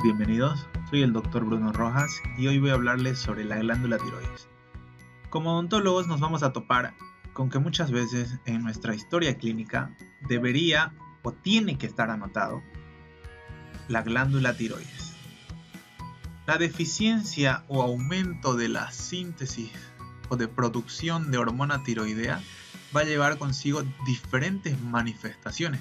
bienvenidos. Soy el Dr. Bruno Rojas y hoy voy a hablarles sobre la glándula tiroides. Como odontólogos nos vamos a topar con que muchas veces en nuestra historia clínica debería o tiene que estar anotado la glándula tiroides. La deficiencia o aumento de la síntesis o de producción de hormona tiroidea va a llevar consigo diferentes manifestaciones.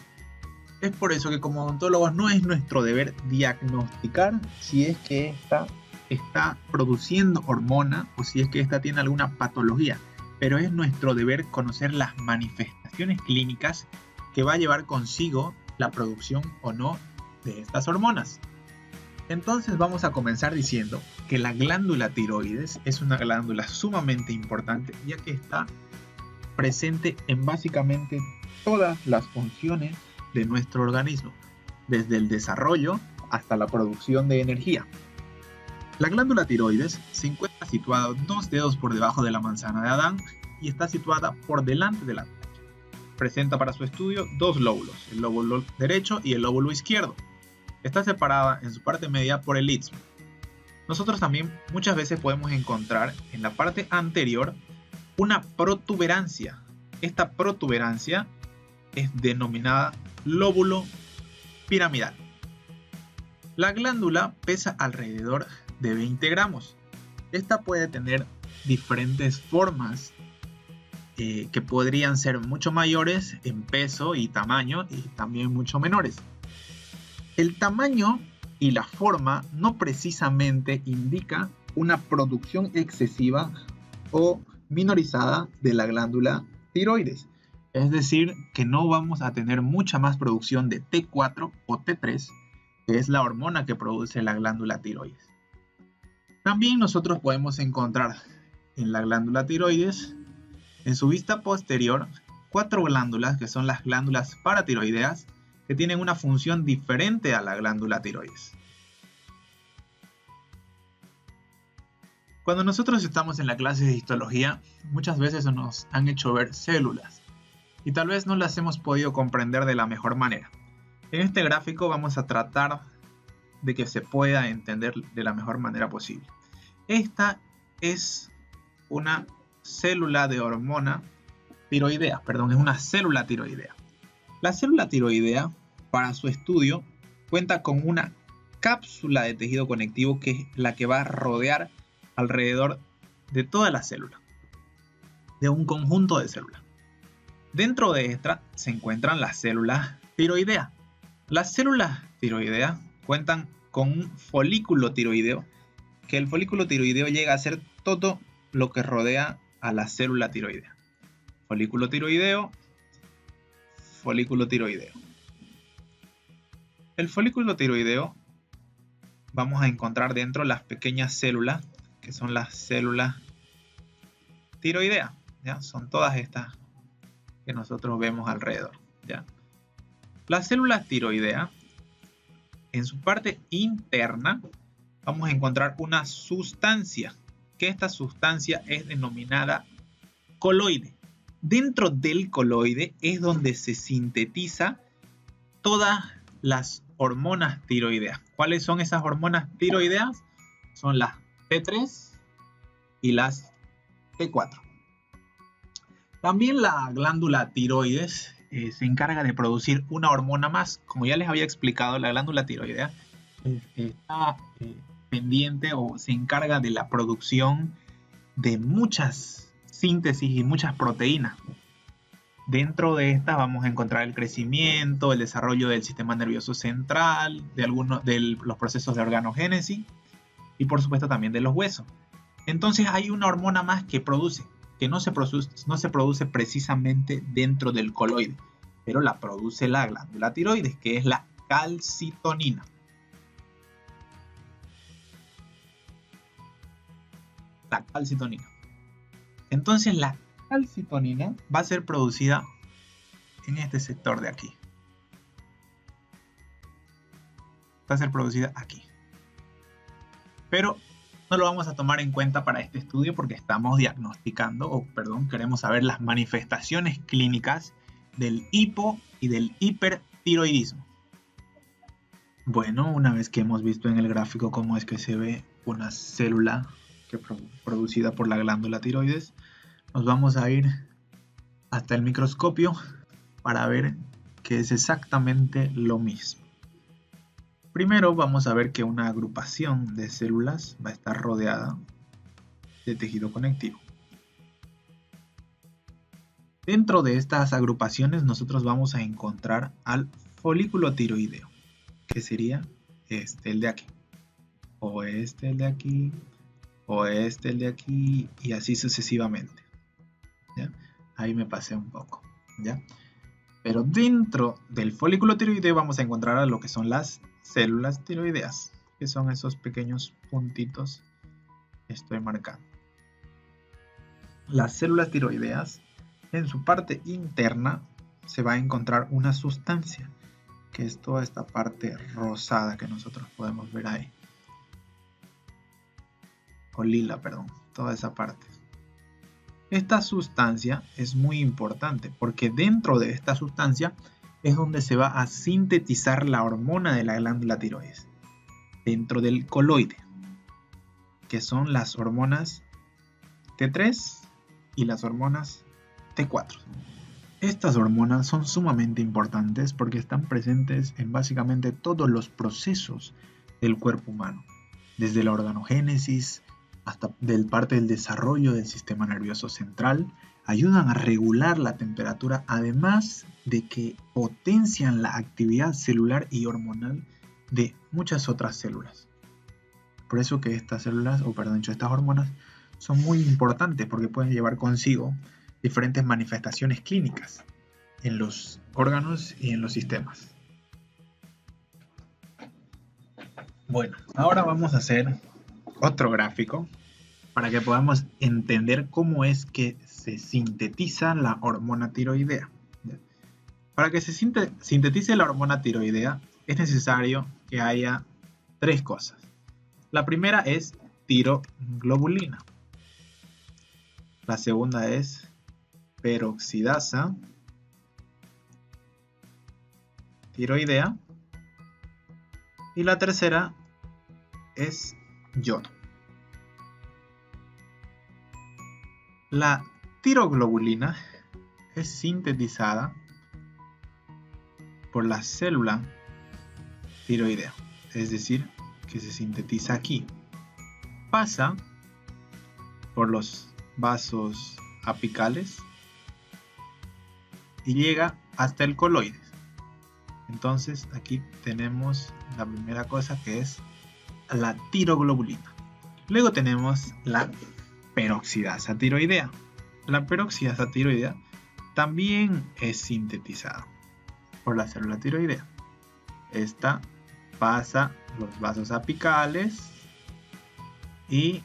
Es por eso que como odontólogos no es nuestro deber diagnosticar si es que ésta está produciendo hormona o si es que ésta tiene alguna patología, pero es nuestro deber conocer las manifestaciones clínicas que va a llevar consigo la producción o no de estas hormonas. Entonces vamos a comenzar diciendo que la glándula tiroides es una glándula sumamente importante, ya que está presente en básicamente todas las funciones de nuestro organismo, desde el desarrollo hasta la producción de energía. La glándula tiroides se encuentra situada 2 dedos por debajo de la manzana de Adán y está situada por delante de la tacha. Presenta para su estudio 2 lóbulos, el lóbulo derecho y el lóbulo izquierdo. Está separada en su parte media por el istmo. Nosotros también muchas veces podemos encontrar en la parte anterior una protuberancia. Esta protuberancia es denominada lóbulo piramidal. La glándula pesa alrededor de 20 gramos. Esta puede tener diferentes formas que podrían ser mucho mayores en peso y tamaño y también mucho menores. El tamaño y la forma no precisamente indica una producción excesiva o minorizada de la glándula tiroides. Es decir, que no vamos a tener mucha más producción de T4 o T3, que es la hormona que produce la glándula tiroides. También nosotros podemos encontrar en la glándula tiroides, en su vista posterior, 4 glándulas que son las glándulas paratiroideas, que tienen una función diferente a la glándula tiroides. Cuando nosotros estamos en la clase de histología, muchas veces nos han hecho ver células y tal vez no las hemos podido comprender de la mejor manera. En este gráfico vamos a tratar de que se pueda entender de la mejor manera posible. Esta es una célula de hormona tiroidea, es una célula tiroidea. La célula tiroidea, para su estudio, cuenta con una cápsula de tejido conectivo que es la que va a rodear alrededor de toda la célula, de un conjunto de células. Dentro de esta se encuentran las células tiroideas. Las células tiroideas cuentan con un folículo tiroideo, que el folículo tiroideo llega a ser todo lo que rodea a la célula tiroidea. Folículo tiroideo, folículo tiroideo. El folículo tiroideo vamos a encontrar dentro las pequeñas células, que son las células tiroideas, ¿ya? Son todas estas que nosotros vemos alrededor, ¿ya? Las células tiroideas, en su parte interna, vamos a encontrar una sustancia, que esta sustancia es denominada coloide. Dentro del coloide es donde se sintetiza todas las hormonas tiroideas. ¿Cuáles son esas hormonas tiroideas? Son las T3 y las T4. También la glándula tiroides se encarga de producir una hormona más. Como ya les había explicado, la glándula tiroidea está pendiente o se encarga de la producción de muchas síntesis y muchas proteínas. Dentro de estas vamos a encontrar el crecimiento, el desarrollo del sistema nervioso central, de algunos de los procesos de organogénesis y por supuesto también de los huesos. Entonces hay una hormona más que no se produce precisamente dentro del coloide, pero la produce la glándula tiroides, que es la calcitonina. La calcitonina. Entonces la calcitonina va a ser producida en este sector de aquí. Va a ser producida aquí. Pero no lo vamos a tomar en cuenta para este estudio porque estamos queremos saber las manifestaciones clínicas del hipo y del hipertiroidismo. Bueno, una vez que hemos visto en el gráfico cómo es que se ve una célula producida por la glándula tiroides, nos vamos a ir hasta el microscopio para ver que es exactamente lo mismo. Primero vamos a ver que una agrupación de células va a estar rodeada de tejido conectivo. Dentro de estas agrupaciones nosotros vamos a encontrar al folículo tiroideo, que sería el de aquí, o el de aquí, o el de aquí, y así sucesivamente. ¿Ya? Ahí me pasé un poco, ¿ya? Pero dentro del folículo tiroideo vamos a encontrar a lo que son las células tiroideas, que son esos pequeños puntitos que estoy marcando. Las células tiroideas, en su parte interna, se va a encontrar una sustancia, que es toda esta parte rosada que nosotros podemos ver ahí. O lila, perdón, toda esa parte. Esta sustancia es muy importante porque dentro de esta sustancia es donde se va a sintetizar la hormona de la glándula tiroides, dentro del coloide, que son las hormonas T3 y las hormonas T4. Estas hormonas son sumamente importantes porque están presentes en básicamente todos los procesos del cuerpo humano, desde la organogénesis hasta parte del desarrollo del sistema nervioso central, ayudan a regular la temperatura, además de que potencian la actividad celular y hormonal de muchas otras células. Por eso que estas hormonas son muy importantes porque pueden llevar consigo diferentes manifestaciones clínicas en los órganos y en los sistemas. Bueno, ahora vamos a hacer otro gráfico para que podamos entender cómo es que se sintetiza la hormona tiroidea. Para que se sintetice la hormona tiroidea es necesario que haya tres cosas. La primera es tiroglobulina. La segunda es peroxidasa tiroidea. Y la tercera es yodo. La tiroglobulina es sintetizada por la célula tiroidea, es decir, que se sintetiza aquí. Pasa por los vasos apicales y llega hasta el coloide. Entonces aquí tenemos la primera cosa, que es la tiroglobulina. Luego tenemos la peroxidasa tiroidea. La peroxidasa tiroidea también es sintetizada por la célula tiroidea. Esta pasa los vasos apicales y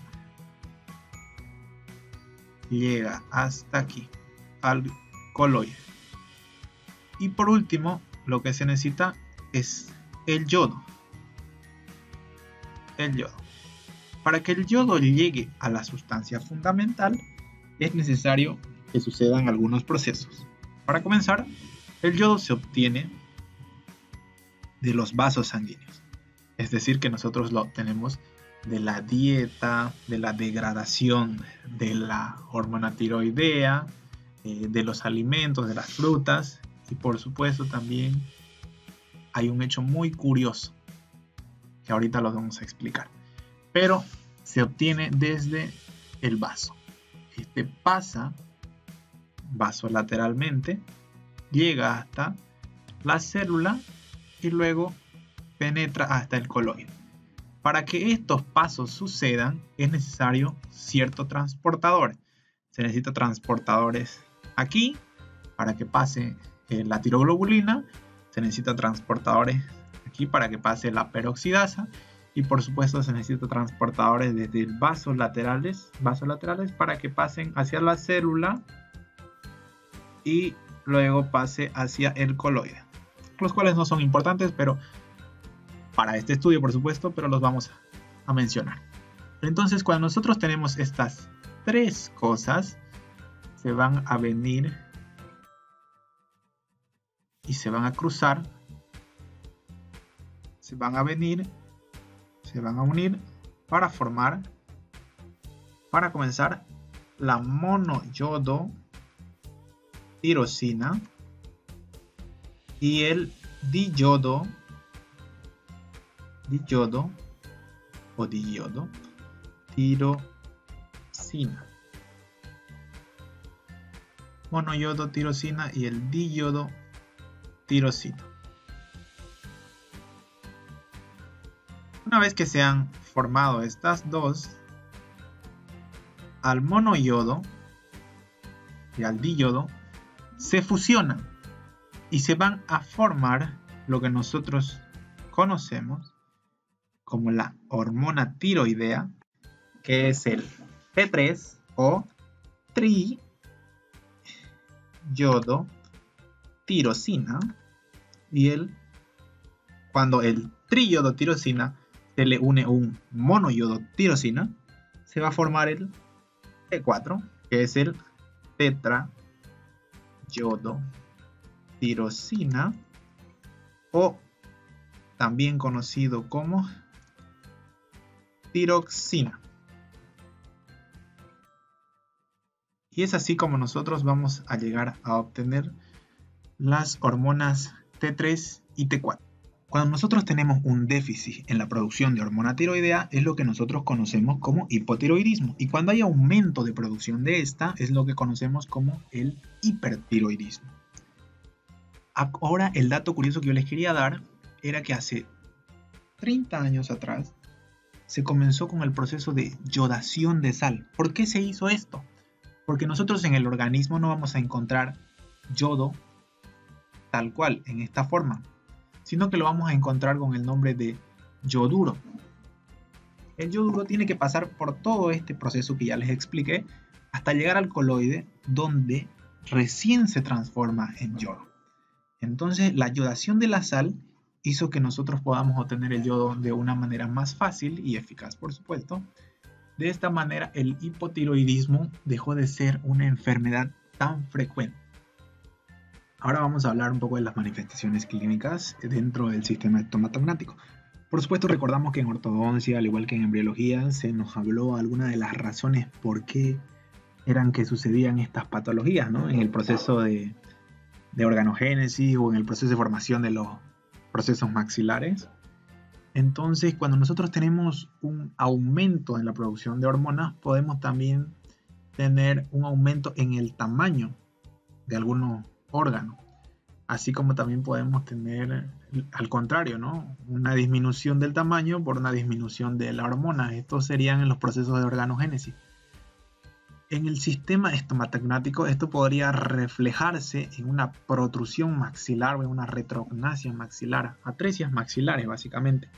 llega hasta aquí, al coloide. Y por último, lo que se necesita es el yodo. El yodo. Para que el yodo llegue a la sustancia fundamental, es necesario que sucedan algunos procesos. Para comenzar, el yodo se obtiene de los vasos sanguíneos. Es decir, que nosotros lo obtenemos de la dieta, de la degradación de la hormona tiroidea, de los alimentos, de las frutas, y por supuesto también hay un hecho muy curioso que ahorita lo vamos a explicar, pero se obtiene desde el vaso. Este pasa vasolateralmente, llega hasta la célula y luego penetra hasta el coloide. Para que estos pasos sucedan es necesario ciertos transportadores. Se necesitan transportadores aquí para que pase la tiroglobulina, se necesitan transportadores aquí para que pase la peroxidasa y por supuesto se necesitan transportadores desde vasos laterales para que pasen hacia la célula y luego pase hacia el coloide, los cuales no son importantes pero para este estudio por supuesto, pero los vamos a mencionar. Entonces cuando nosotros tenemos estas tres cosas, se van a venir y se van a cruzar se van a unir para comenzar la monoyodotirosina y el diyodotirosina. Monoyodotirosina y el diyodotirosina. Una vez que se han formado estas dos, al monoyodo y al diyodo se fusionan y se van a formar lo que nosotros conocemos como la hormona tiroidea, que es el T3 o triyodotirosina, y cuando el triyodotirosina se le une un monoyodotirosina, se va a formar el T4, que es el tetrayodotirosina, o también conocido como tiroxina. Y es así como nosotros vamos a llegar a obtener las hormonas T3 y T4. Cuando nosotros tenemos un déficit en la producción de hormona tiroidea, es lo que nosotros conocemos como hipotiroidismo. Y cuando hay aumento de producción de esta, es lo que conocemos como el hipertiroidismo. Ahora, el dato curioso que yo les quería dar era que hace 30 años atrás se comenzó con el proceso de yodación de sal. ¿Por qué se hizo esto? Porque nosotros en el organismo no vamos a encontrar yodo tal cual, en esta forma, sino que lo vamos a encontrar con el nombre de yoduro. El yoduro tiene que pasar por todo este proceso que ya les expliqué hasta llegar al coloide, donde recién se transforma en yodo. Entonces, la yodación de la sal hizo que nosotros podamos obtener el yodo de una manera más fácil y eficaz, por supuesto. De esta manera, el hipotiroidismo dejó de ser una enfermedad tan frecuente. Ahora vamos a hablar un poco de las manifestaciones clínicas dentro del sistema estomatognático. Por supuesto, recordamos que en ortodoncia, al igual que en embriología, se nos habló algunas de las razones por qué eran que sucedían estas patologías, ¿no? En el proceso de organogénesis o en el proceso de formación de los procesos maxilares. Entonces, cuando nosotros tenemos un aumento en la producción de hormonas, podemos también tener un aumento en el tamaño de algunos órganos, así como también podemos tener, al contrario, ¿no?, una disminución del tamaño por una disminución de la hormona. Estos serían en los procesos de organogénesis. En el sistema estomatognático, esto podría reflejarse en una protrusión maxilar o en una retrognasia maxilar, atresias maxilares básicamente.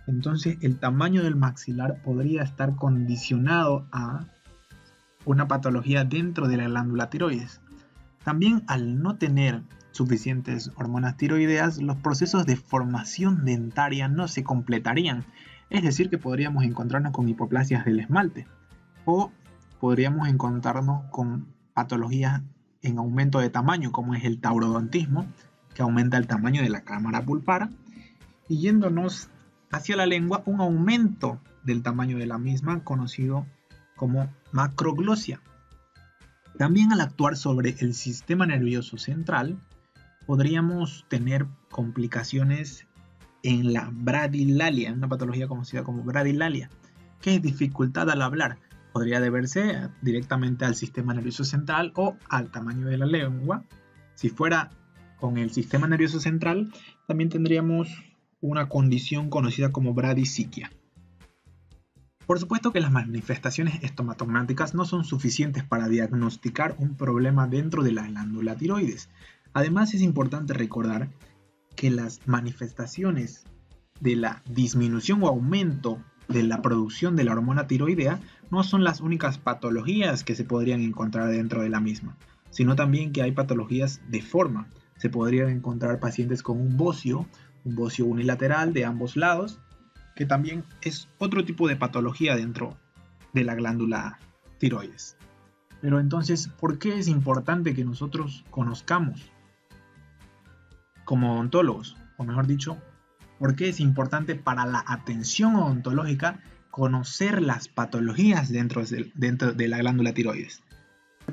Entonces, el tamaño del maxilar podría estar condicionado a una patología dentro de la glándula tiroides. También, al no tener suficientes hormonas tiroideas, los procesos de formación dentaria no se completarían. Es decir, que podríamos encontrarnos con hipoplasias del esmalte, o podríamos encontrarnos con patologías en aumento de tamaño, como es el taurodontismo, que aumenta el tamaño de la cámara pulpar, y yéndonos hacia la lengua, un aumento del tamaño de la misma, conocido como macroglosia. También, al actuar sobre el sistema nervioso central, podríamos tener complicaciones en la bradilalia, una patología conocida como bradilalia, que es dificultad al hablar. Podría deberse directamente al sistema nervioso central o al tamaño de la lengua. Si fuera con el sistema nervioso central, también tendríamos una condición conocida como bradisiquia. Por supuesto que las manifestaciones estomatognáticas no son suficientes para diagnosticar un problema dentro de la glándula tiroides. Además, es importante recordar que las manifestaciones de la disminución o aumento de la producción de la hormona tiroidea no son las únicas patologías que se podrían encontrar dentro de la misma, sino también que hay patologías de forma. Se podrían encontrar pacientes con un bocio unilateral de ambos lados, que también es otro tipo de patología dentro de la glándula tiroides. Pero entonces, ¿por qué es importante que nosotros conozcamos como odontólogos, o mejor dicho, ¿Por qué es importante para la atención odontológica conocer las patologías dentro de la glándula tiroides?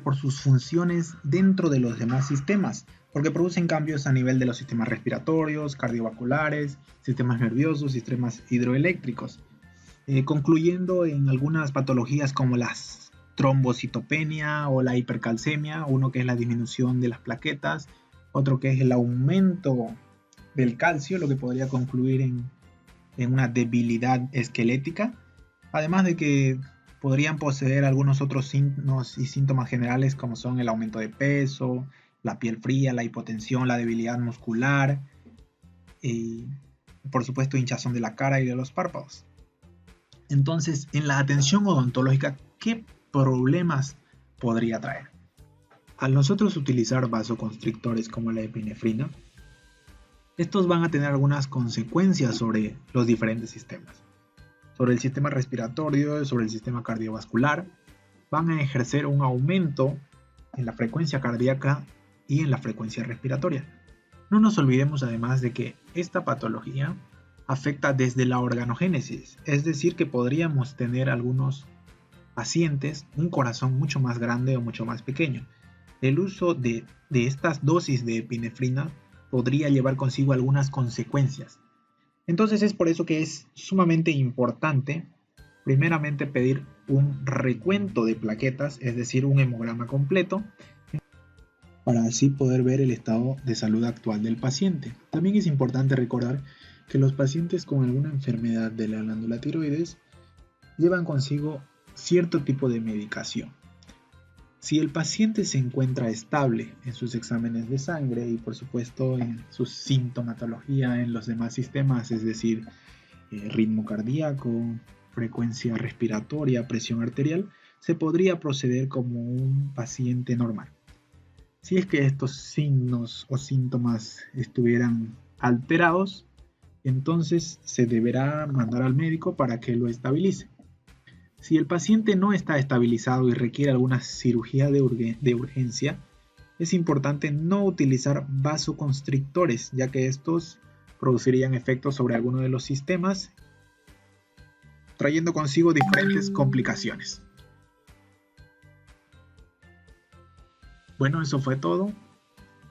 Por sus funciones dentro de los demás sistemas, porque producen cambios a nivel de los sistemas respiratorios, cardiovasculares, sistemas nerviosos, sistemas hidroeléctricos, concluyendo en algunas patologías como las trombocitopenia o la hipercalcemia, uno que es la disminución de las plaquetas, otro que es el aumento del calcio, lo que podría concluir en una debilidad esquelética, además de que podrían poseer algunos otros signos y síntomas generales como son el aumento de peso, la piel fría, la hipotensión, la debilidad muscular y por supuesto hinchazón de la cara y de los párpados. Entonces, en la atención odontológica, ¿qué problemas podría traer? Al nosotros utilizar vasoconstrictores como la epinefrina, estos van a tener algunas consecuencias sobre los diferentes sistemas. Sobre el sistema respiratorio, sobre el sistema cardiovascular, van a ejercer un aumento en la frecuencia cardíaca y en la frecuencia respiratoria. No nos olvidemos además de que esta patología afecta desde la organogénesis, es decir, que podríamos tener algunos pacientes un corazón mucho más grande o mucho más pequeño. El uso de estas dosis de epinefrina podría llevar consigo algunas consecuencias. Entonces es por eso que es sumamente importante, primeramente, pedir un recuento de plaquetas, es decir, un hemograma completo, para así poder ver el estado de salud actual del paciente. También es importante recordar que los pacientes con alguna enfermedad de la glándula tiroides llevan consigo cierto tipo de medicación. Si el paciente se encuentra estable en sus exámenes de sangre y por supuesto en su sintomatología en los demás sistemas, es decir, ritmo cardíaco, frecuencia respiratoria, presión arterial, se podría proceder como un paciente normal. Si es que estos signos o síntomas estuvieran alterados, entonces se deberá mandar al médico para que lo estabilice. Si el paciente no está estabilizado y requiere alguna cirugía de urgencia, es importante no utilizar vasoconstrictores, ya que estos producirían efectos sobre alguno de los sistemas, trayendo consigo diferentes complicaciones. Bueno, eso fue todo.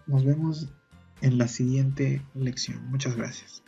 Nos vemos en la siguiente lección. Muchas gracias.